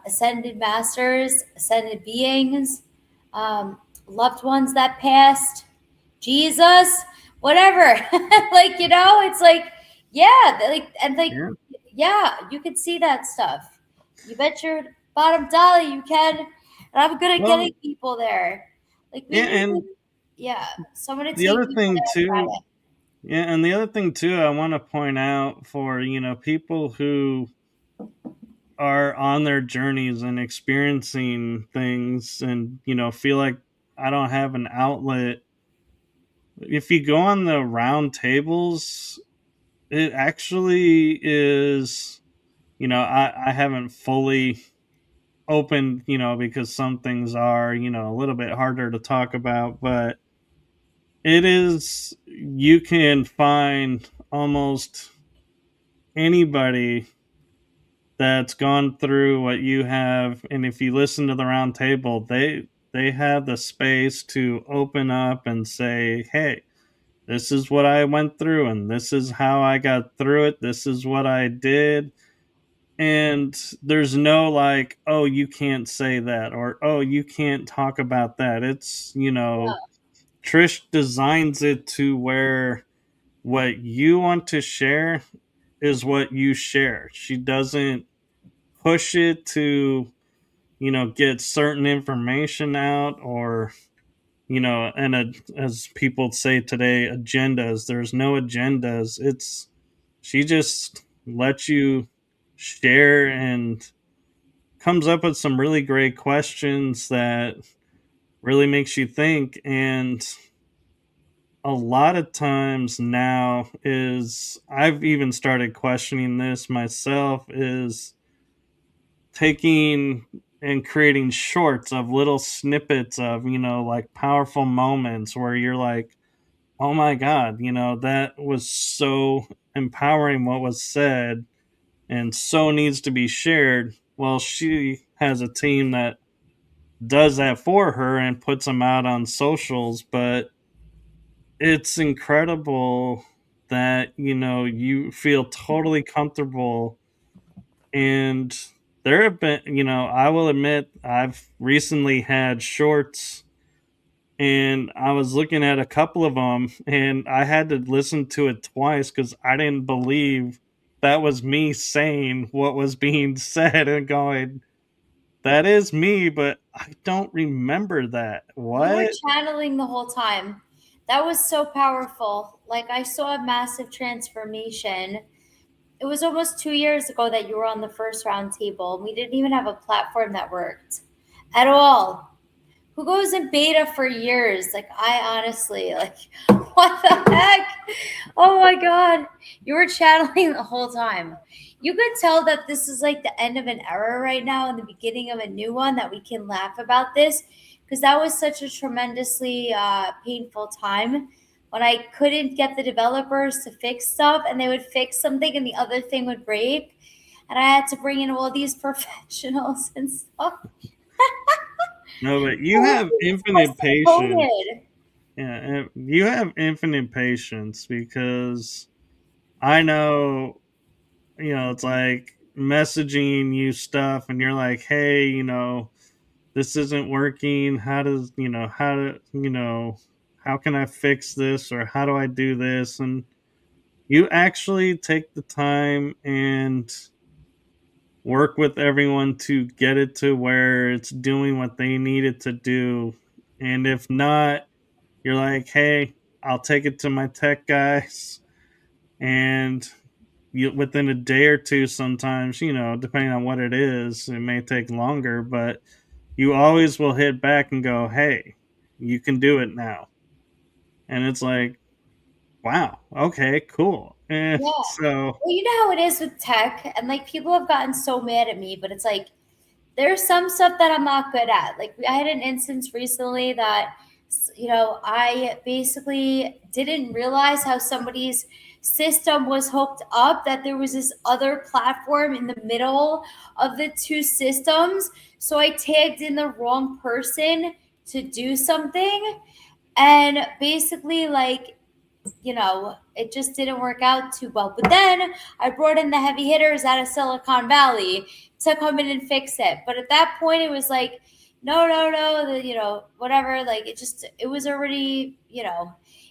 ascended masters, ascended beings, loved ones that passed, Jesus, whatever. Like, it's like, yeah, like, and like, Yeah, yeah, you can see that stuff. You bet your bottom dollar you can. And I'm good at well, getting people there. Like, we yeah, need to, and yeah, someone to the take other people thing there. Got too. Yeah, and the other thing too, I want to point out for people who are on their journeys and experiencing things, and feel like I don't have an outlet. If you go on the round tables, it actually is. I haven't fully opened, because some things are, a little bit harder to talk about, but it is, you can find almost anybody that's gone through what you have, and if you listen to the round table, they have the space to open up and say, hey, this is what I went through and this is how I got through it, this is what I did. And there's no like, oh, you can't say that, or oh, you can't talk about that. It's, Trish designs it to where what you want to share is what you share. She doesn't push it to, get certain information out, or, and as people say today, agendas. There's no agendas. It's, she just lets you share and comes up with some really great questions that really makes you think. And a lot of times now is, I've even started questioning this myself, is taking and creating shorts of little snippets of, like powerful moments where you're like, oh my God, that was so empowering what was said and so needs to be shared. Well, she has a team that does that for her and puts them out on socials, but it's incredible that, you feel totally comfortable. And there have been, I will admit, I've recently had shorts and I was looking at a couple of them and I had to listen to it twice because I didn't believe that was me saying what was being said, and going, that is me, but I don't remember that. You were What? channeling the whole time. That was so powerful. Like I saw a massive transformation. It was almost 2 years ago that you were on the first round table. We didn't even have a platform that worked at all. Who goes in beta for years? Like I honestly, like, what the heck? Oh my god. You were channeling the whole time. You could tell that this is like the end of an era right now and the beginning of a new one, that we can laugh about this, because that was such a tremendously painful time when I couldn't get the developers to fix stuff, and they would fix something and the other thing would break. And I had to bring in all these professionals and stuff. No, but you have Oh, infinite patience. COVID. Yeah, you have infinite patience because I know, it's like messaging you stuff and you're like, hey, this isn't working. How can I fix this, or how do I do this? And you actually take the time and work with everyone to get it to where it's doing what they need it to do. And if not, you're like, hey, I'll take it to my tech guys. And within a day or two, sometimes, depending on what it is, it may take longer, but you always will hit back and go, hey, you can do it now. And it's like, wow, okay, cool. And Yeah. so, Well, you know how it is with tech, and like people have gotten so mad at me, but it's like there's some stuff that I'm not good at. Like I had an instance recently that I basically didn't realize how somebody's system was hooked up, that there was this other platform in the middle of the two systems. So I tagged in the wrong person to do something, and basically it just didn't work out too well. But then I brought in the heavy hitters out of Silicon Valley to come in and fix it. But at that point, it was like, no, no, no, whatever. Like it was already, it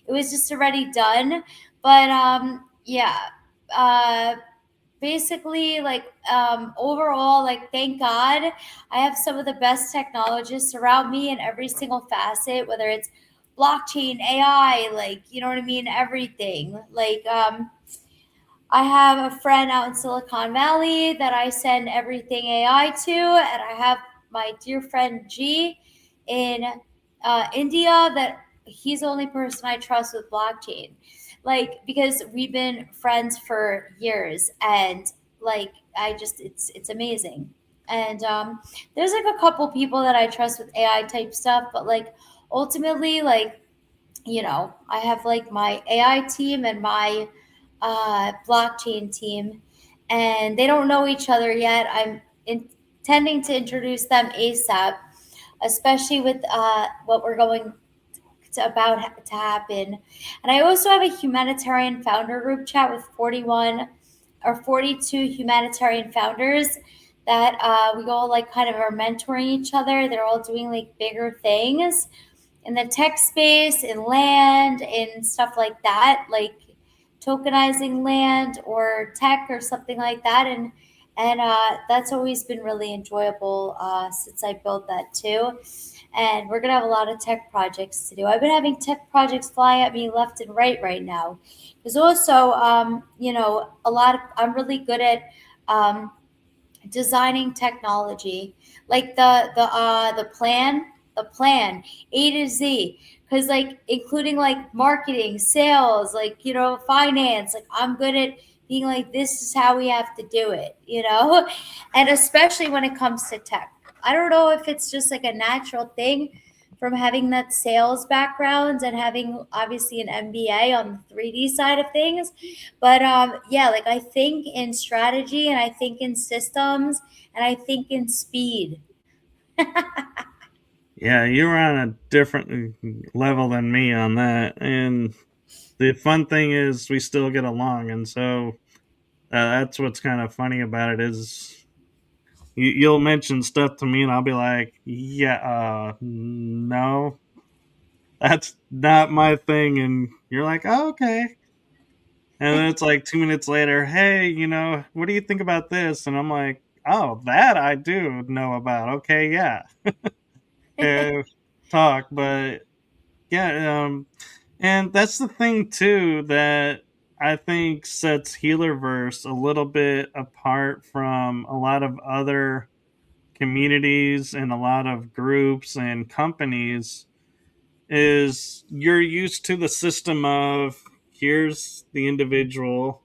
was just already done. But yeah, uh, basically, overall, like, thank God I have some of the best technologists around me in every single facet, whether it's blockchain, AI, like, you know what I mean, everything. I have a friend out in Silicon Valley that I send everything AI to, and I have my dear friend G in India, that he's the only person I trust with blockchain. Like, because we've been friends for years, and like it's amazing. And there's like a couple people that I trust with AI type stuff, but like ultimately, like, I have like my AI team and my blockchain team, and they don't know each other yet. I'm intending to introduce them ASAP, especially with what we're going about to happen. And I also have a humanitarian founder group chat with 41 or 42 humanitarian founders that we all like kind of are mentoring each other. They're all doing like bigger things in the tech space, in land, in stuff like that, like tokenizing land or tech or something like that. And that's always been really enjoyable since I built that too. And we're gonna have a lot of tech projects to do. I've been having tech projects fly at me left and right now. There's also, a lot of, I'm really good at designing technology, like the plan A to Z, because like including like marketing, sales, like, finance. Like I'm good at being like, this is how we have to do it. And especially when it comes to tech, I don't know if it's just like a natural thing from having that sales background and having obviously an MBA on the 3D side of things. But yeah, like I think in strategy, and I think in systems, and I think in speed. yeah, you're on a different level than me on that. And the fun thing is, we still get along. And so that's what's kind of funny about it is you'll mention stuff to me, and I'll be like, yeah, no, that's not my thing. And you're like, oh, okay. And then it's like 2 minutes later, hey, what do you think about this? And I'm like, oh, that I do know about. Okay, yeah. Uh, talk. But yeah, and that's the thing too that I think sets Healerverse a little bit apart from a lot of other communities and a lot of groups and companies, is you're used to the system of, here's the individual.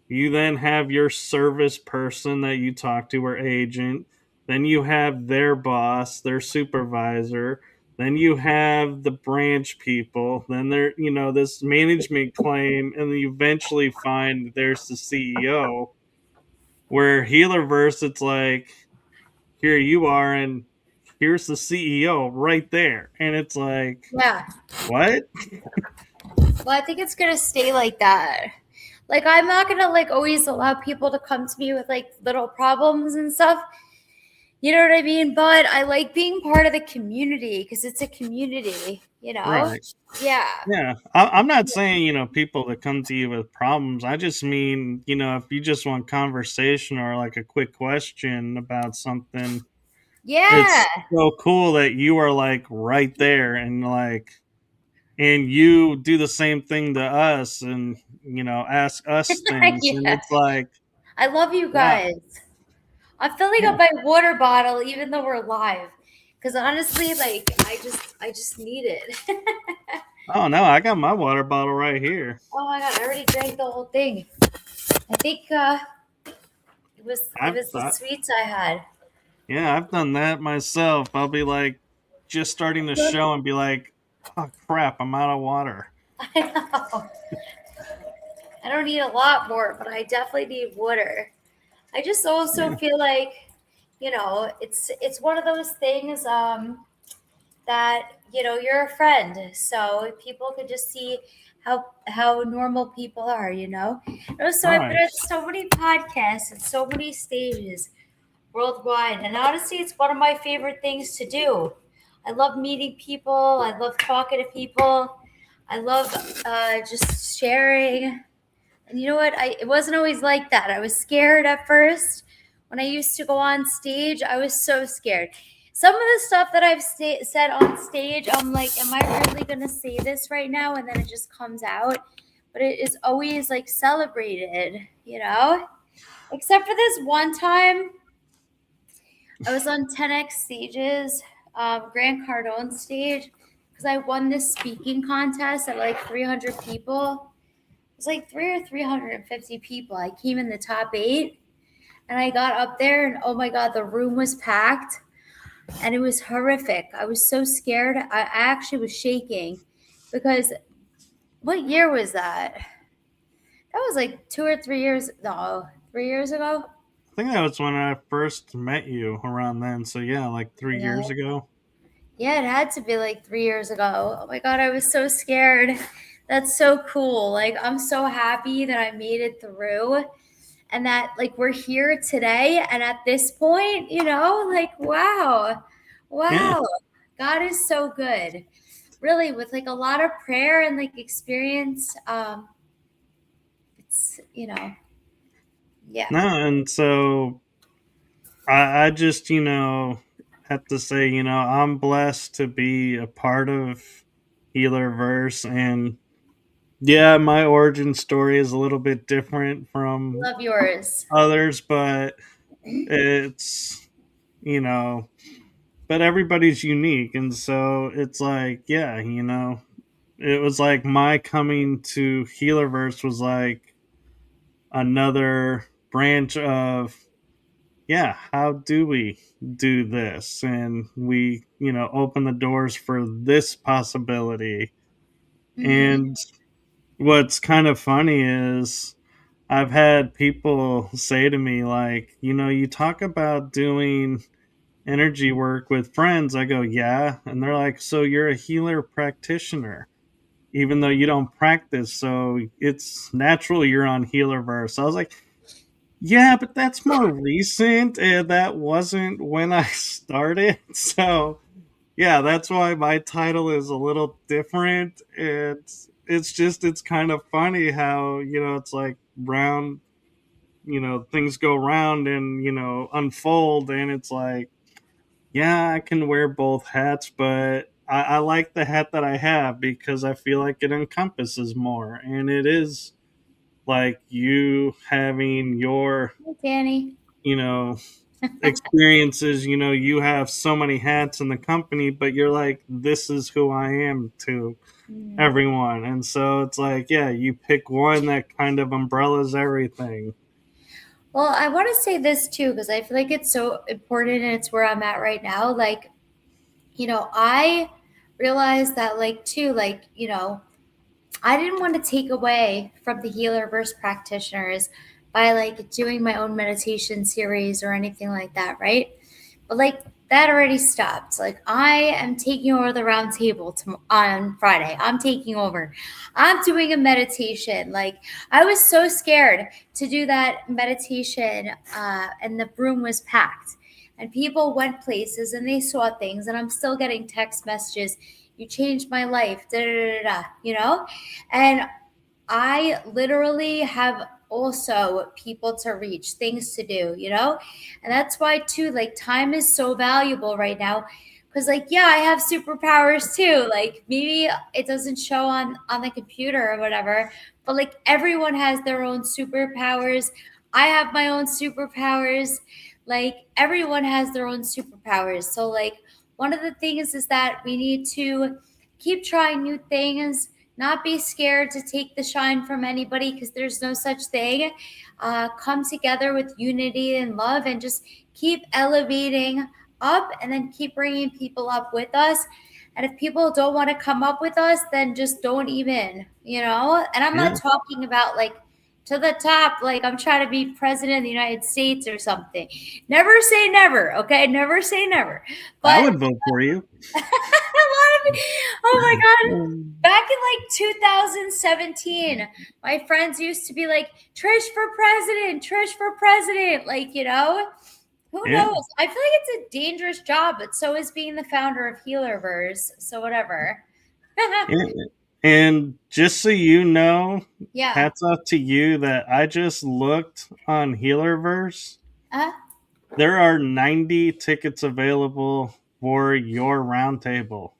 You then have your service person that you talk to, or agent. Then you have their boss, their supervisor. Then you have the branch people. Then there, this management claim, and then you eventually find there's the CEO. Where Healerverse, it's like, here you are, and here's the CEO right there, and it's like, Yeah. what? Well, I think it's gonna stay like that. Like I'm not gonna like always allow people to come to me with like little problems and stuff. You know what I mean? But I like being part of the community because it's a community, you know? Right. Yeah. Yeah. I'm not saying, people that come to you with problems. I just mean, if you just want conversation or like a quick question about something, Yeah. it's so cool that you are like right there and and you do the same thing to us and, ask us things. And Yeah. it's like, I love you wow. guys. I'm filling Yeah. up my water bottle even though we're live. Cause honestly, like I just need it. Oh, no, I got my water bottle right here. Oh my god, I already drank the whole thing. I think it I've was the thought, sweets I had. yeah, I've done that myself. I'll be like, just starting the show and be like, oh, crap, I'm out of water. I know. I don't need a lot more, but I definitely need water. I just also Yeah. feel like, it's one of those things that you're a friend, so people could just see how normal people are. And also, I've been Right. at so many podcasts and so many stages worldwide, and honestly, it's one of my favorite things to do. I love meeting people. I love talking to people. I love just sharing. And you know what? It wasn't always like that. I was scared at first. When I used to go on stage, I was so scared. Some of the stuff that I've said on stage, I'm like, am I really going to say this right now? And then it just comes out. But it is always like celebrated. Except for this one time, I was on 10X stages, Grant Cardone stage, because I won this speaking contest at like 300 people. It was like 350 people. I came in the top 8 and I got up there and oh my God, the room was packed and it was horrific. I was so scared. I actually was shaking because what year was that? That was like 2 or 3 years, no, 3 years ago. I think that was when I first met you around then. So, yeah, like 3 years Yeah. ago. Yeah, it had to be like 3 years ago. Oh my God, I was so scared. That's so cool. Like, I'm so happy that I made it through and that like we're here today. And at this point, like, wow, Yeah. wow, God is so good. Really, with like a lot of prayer and like experience, it's yeah. No, and so I just, have to say, I'm blessed to be a part of Healerverse. And yeah, my origin story is a little bit different from Love yours. others, but it's, you know, but everybody's unique. And so it's like, yeah, it was like my coming to Healerverse was like another branch of, yeah, how do we do this? And we, open the doors for this possibility. Hmm. And what's kind of funny is I've had people say to me, like, you talk about doing energy work with friends. I go, yeah. And they're like, so you're a healer practitioner, even though you don't practice. So it's natural you're on Healerverse. I was like, yeah, but that's more recent. And that wasn't when I started. So yeah, that's why my title is a little different. It's kind of funny how, it's like round, things go round and, unfold. And it's like, yeah, I can wear both hats, but I like the hat that I have because I feel like it encompasses more. And it is like you having your, Hey, Danny. you know, experiences, you have so many hats in the company, but you're like, this is who I am to Hmm. everyone. And so it's like, yeah, you pick one that kind of umbrellas everything. Well, I want to say this too because I feel like it's so important and it's where I'm at right now. Like, I realized that, like, too, like, I didn't want to take away from the Healerverse practitioners by like doing my own meditation series or anything like that, right? But like that already stopped. Like I am taking over the round table on Friday. I'm taking over. I'm doing a meditation. Like I was so scared to do that meditation, and the room was packed. and people went places and they saw things, and I'm still getting text messages. You changed my life, da da da da, and I literally have also people to reach, things to do, And that's why too, like, time is so valuable right now. Cause like, yeah, I have superpowers too. Like, maybe it doesn't show on the computer or whatever, but like, everyone has their own superpowers. I have my own superpowers. Like, everyone has their own superpowers. So like, one of the things is that we need to keep trying new things, not be scared to take the shine from anybody, because there's no such thing. Come together with unity and love, and just keep elevating up, and then keep bringing people up with us. And if people don't want to come up with us, then just don't even, And I'm not Yeah, talking about like to the top, like I'm trying to be president of the United States or something. Never say never, okay? Never say never. I But would vote for you. a lot of, oh my God. Mm. Back in like 2017, my friends used to be like, Trish for president, Trish for president. Like, who Yeah. knows? I feel like it's a dangerous job, but so is being the founder of Healerverse. So, whatever. Yeah. And just so you know, Yeah. hats off to you that I just looked on Healerverse. Uh, There are 90 tickets available for your roundtable.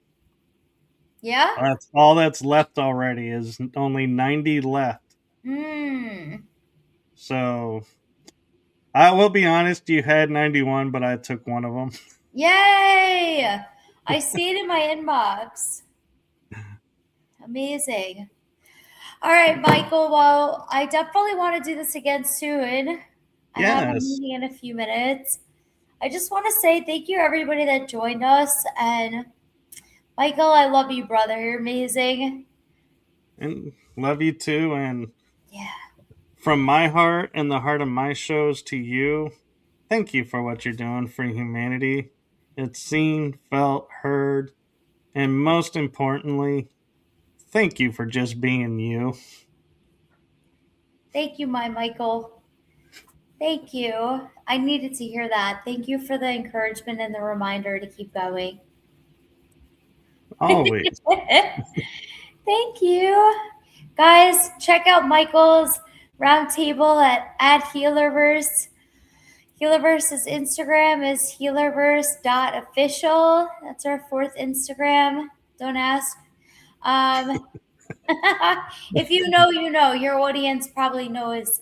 yeah. That's all that's left already, is only 90 left. Hmm. So I will be honest, you had 91, but I took one of them. Yay. I see it in my inbox. Amazing. All right, Michael. Well, I definitely want to do this again soon. I have a Yes. meeting in a few minutes. I just want to say thank you, everybody that joined us. And Michael, I love you, brother. You're amazing. And love you too. And Yeah. from my heart and the heart of my shows to you, thank you for what you're doing for humanity. It's seen, felt, heard, and most importantly, thank you for just being you. Thank you, my Michael. Thank you. I needed to hear that. Thank you for the encouragement and the reminder to keep going. Always. Thank you. Guys, check out Michael's roundtable at Healerverse. Healerverse's Instagram is healerverse.official. That's our fourth Instagram. Don't ask. Um, if you know, you know. Your audience probably knows.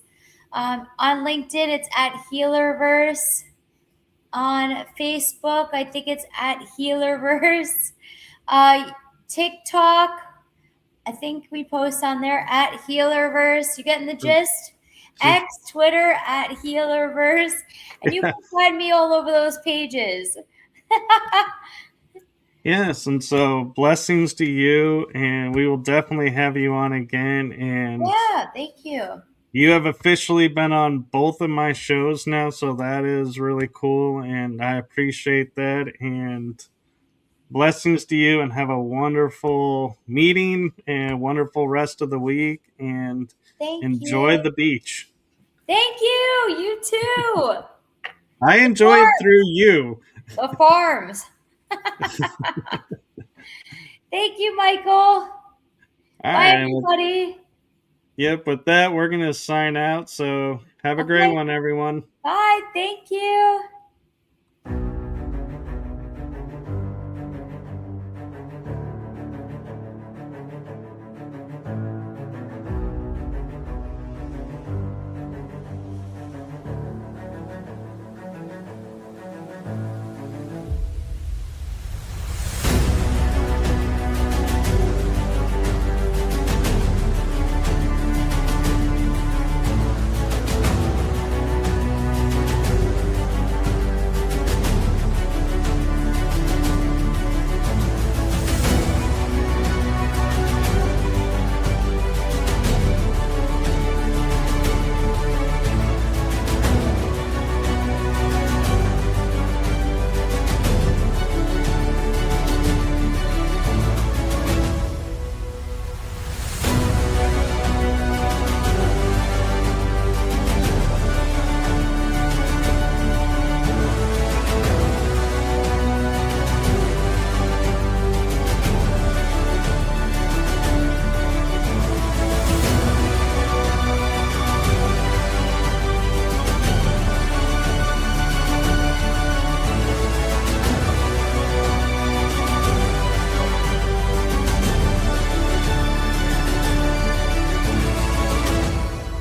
On LinkedIn, it's at Healerverse. On Facebook, I think it's at Healerverse. Uh, TikTok, I think we post on there at Healerverse. You getting the gist? Just X, Twitter at Healerverse. And you can find me all over those pages. yes, and so blessings to you, and we will definitely have you on again. And Yeah, thank you. you have officially been on both of my shows now, so that is really cool, and I appreciate that. And blessings to you, and have a wonderful meeting and wonderful rest of the week, and Thank enjoy you. the beach. Thank you. You too. I The enjoyed farms. through you. The farms. Thank you, Michael. All Bye, right. Well, everybody. yep. With that, we're going to sign out. So have a great Okay. one, everyone. Bye. Thank you.